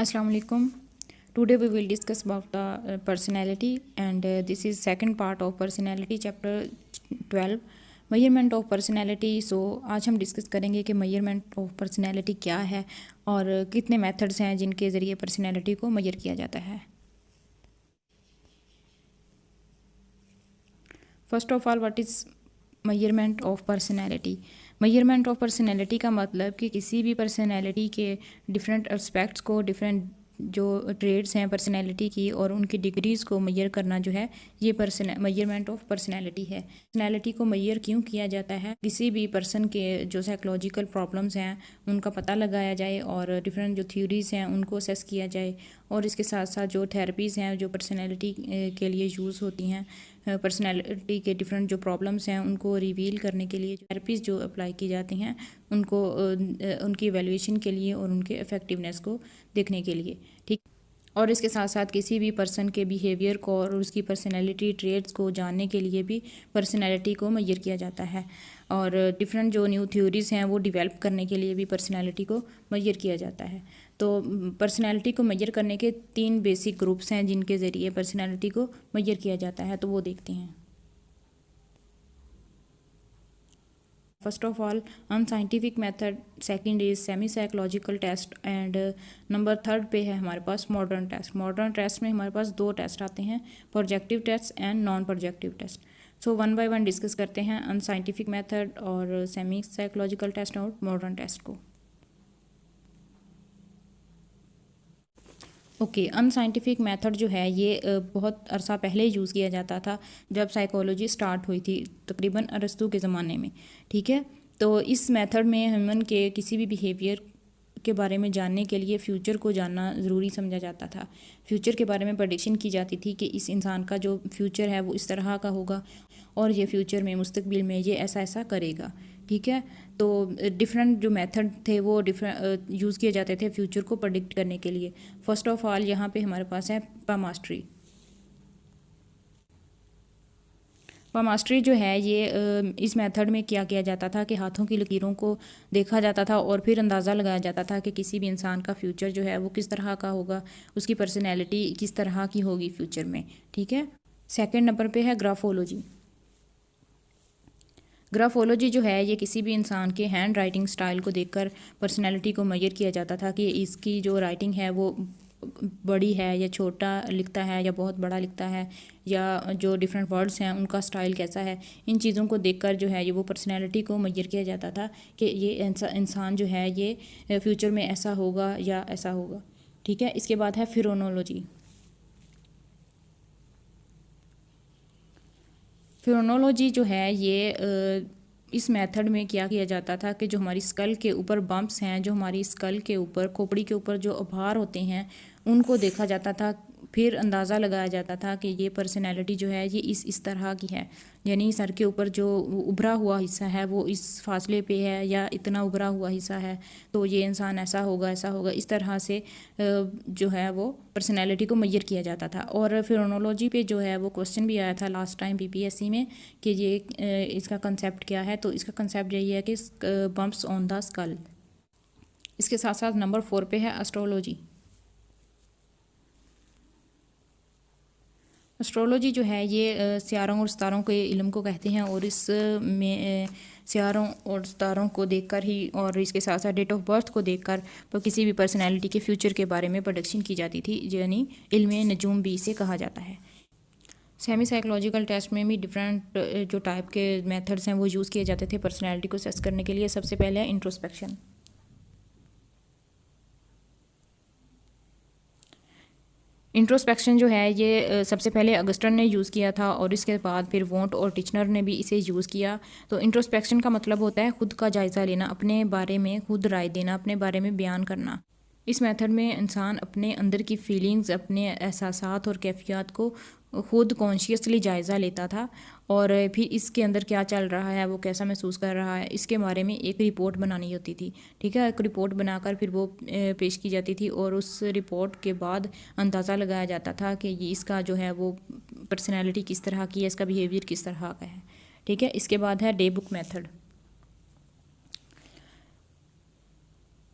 Assalamu alaikum. Today we will discuss about the personality, and this is second part of personality chapter 12 measurement of personality. So आज हम discuss करेंगे कि measurement of personality क्या है और कितने methods हैं जिनके ज़रिए personality को measure किया जाता है. First of all, what is measurement of personality? Measurement of personality का मतलब कि किसी भी पर्सनैलिटी के डिफरेंट एस्पेक्ट्स को, डिफरेंट जो ट्रेड्स हैं पर्सनैलिटी की और उनकी डिग्रीज़ को मेजर करना जो है ये मेजरमेंट ऑफ पर्सनैलिटी है. पर्सनैलिटी को मेजर क्यों किया जाता है? किसी भी पर्सन के जो साइकोलॉजिकल प्रॉब्लम्स हैं उनका पता लगाया जाए और डिफरेंट जो थ्योरीज़ हैं उनको असेस किया जाए, और इसके साथ साथ जो थेरेपीज़ हैं जो पर्सनैलिटी के लिए यूज़ होती हैं, पर्सनैलिटी के डिफरेंट जो प्रॉब्लम्स हैं उनको रिवील करने के लिए थेरेपीज़ जो अप्लाई की जाती हैं उनको उनकी एवेल्यूएशन के लिए और उनके इफ़ेक्टिवनेस को देखने के लिए, ठीक. और इसके साथ साथ किसी भी पर्सन के बिहेवियर को और उसकी पर्सनैलिटी ट्रेड्स को जानने के लिए भी पर्सनैलिटी को मेजर किया जाता है, और डिफरेंट जो न्यू थ्योरीज़ हैं वो डेवलप करने के लिए भी पर्सनैलिटी को मेजर किया जाता है. तो पर्सनैलिटी को मेजर करने के 3 बेसिक ग्रुप्स हैं जिनके ज़रिए पर्सनैलिटी को मेजर किया जाता है, तो वो देखते हैं. First of all unscientific method, second is semi psychological test, and number 3 पे है हमारे पास मॉडर्न टेस्ट. मॉडर्न टेस्ट में हमारे पास 2 टेस्ट आते हैं, projective test and non projective test. So one by one discuss करते हैं अनसाइंटिफिक मेथड और सेमी साइकोलॉजिकल टेस्ट और मॉडर्न टेस्ट को. ओके, अनसाइंटिफिक मेथड जो है ये बहुत अरसा पहले यूज़ किया जाता था जब साइकोलॉजी स्टार्ट हुई थी, तकरीबन अरस्तू के ज़माने में, ठीक है. तो इस मेथड में ह्यूमन के किसी भी बिहेवियर के बारे में जानने के लिए फ्यूचर को जानना ज़रूरी समझा जाता था. फ्यूचर के बारे में प्रेडिक्शन की जाती थी कि इस इंसान का जो फ्यूचर है वो इस तरह का होगा और ये फ्यूचर में मुस्तकबिल में ये ऐसा ऐसा करेगा, ठीक है. तो डिफरेंट जो मेथड थे वो डिफरेंट यूज़ किए जाते थे फ्यूचर को प्रेडिक्ट करने के लिए. फर्स्ट ऑफ ऑल यहाँ पे हमारे पास है पामास्ट्री. पामास्ट्री जो है ये इस मेथड में क्या किया जाता था कि हाथों की लकीरों को देखा जाता था और फिर अंदाज़ा लगाया जाता था कि किसी भी इंसान का फ्यूचर जो है वो किस तरह का होगा, उसकी पर्सनैलिटी किस तरह की होगी फ्यूचर में, ठीक है. सेकंड नंबर पे है ग्राफोलॉजी. ग्राफोलॉजी जो है ये किसी भी इंसान के हैंड राइटिंग स्टाइल को देखकर पर्सनैलिटी को मेजर किया जाता था कि इसकी जो राइटिंग है वो बड़ी है या छोटा लिखता है या बहुत बड़ा लिखता है, या जो डिफरेंट वर्ड्स हैं उनका स्टाइल कैसा है. इन चीज़ों को देखकर जो है ये वो पर्सनैलिटी को मेजर किया जाता था कि ये इंसान जो है ये फ्यूचर में ऐसा होगा या ऐसा होगा, ठीक है. इसके बाद है फिरोनोलॉजी. फिरोनोलॉजी जो है ये इस मेथड में क्या किया जाता था कि जो हमारी स्कल के ऊपर बम्प्स हैं, जो हमारी स्कल के ऊपर, खोपड़ी के ऊपर जो आभार होते हैं उनको देखा जाता था, फिर अंदाज़ा लगाया जाता था कि ये पर्सनैलिटी जो है ये इस तरह की है. यानी सर के ऊपर जो उभरा हुआ हिस्सा है वो इस फासले पे है या इतना उभरा हुआ हिस्सा है, तो ये इंसान ऐसा होगा ऐसा होगा. इस तरह से जो है वो पर्सनैलिटी को मेजर किया जाता था. और फिरोनोलॉजी पे जो है वो क्वेश्चन भी आया था लास्ट टाइम PPSC में कि ये इसका कंसेप्ट क्या है. तो इसका कंसेप्ट यही है कि बम्प्स ऑन द स्कल. इसके साथ साथ नंबर 4 पे है एस्ट्रोलॉजी. एस्ट्रोलॉजी जो है ये सियारों और सितारों के इल्म को कहते हैं, और इस में सियारों और सितारों को देखकर ही और इसके साथ साथ डेट ऑफ बर्थ को देखकर तो किसी भी पर्सनैलिटी के फ्यूचर के बारे में प्रेडिक्शन की जाती थी, यानी इल्म नजूम भी इसे कहा जाता है. सेमी साइकोलॉजिकल टेस्ट में भी डिफरेंट जो टाइप के मेथड्स हैं वो यूज़ किए जाते थे पर्सनैलिटी को असेस करने के लिए. सबसे पहले है इंट्रोस्पेक्शन. इंट्रोस्पेक्शन जो है ये सबसे पहले अगस्टन ने यूज़ किया था और इसके बाद फिर वोंट और टिचनर ने भी इसे यूज़ किया. तो इंट्रोस्पेक्शन का मतलब होता है खुद का जायज़ा लेना, अपने बारे में खुद राय देना, अपने बारे में बयान करना. इस मेथड में इंसान अपने अंदर की फीलिंग्स, अपने एहसासात और कैफियत को खुद कॉन्शियसली जायज़ा लेता था, और फिर इसके अंदर क्या चल रहा है, वो कैसा महसूस कर रहा है, इसके बारे में एक रिपोर्ट बनानी होती थी, ठीक है. एक रिपोर्ट बनाकर फिर वो पेश की जाती थी और उस रिपोर्ट के बाद अंदाज़ा लगाया जाता था कि ये इसका जो है वो पर्सनैलिटी किस तरह की है, इसका बिहेवियर किस तरह का है, ठीक है. इसके बाद है डे बुक मेथड.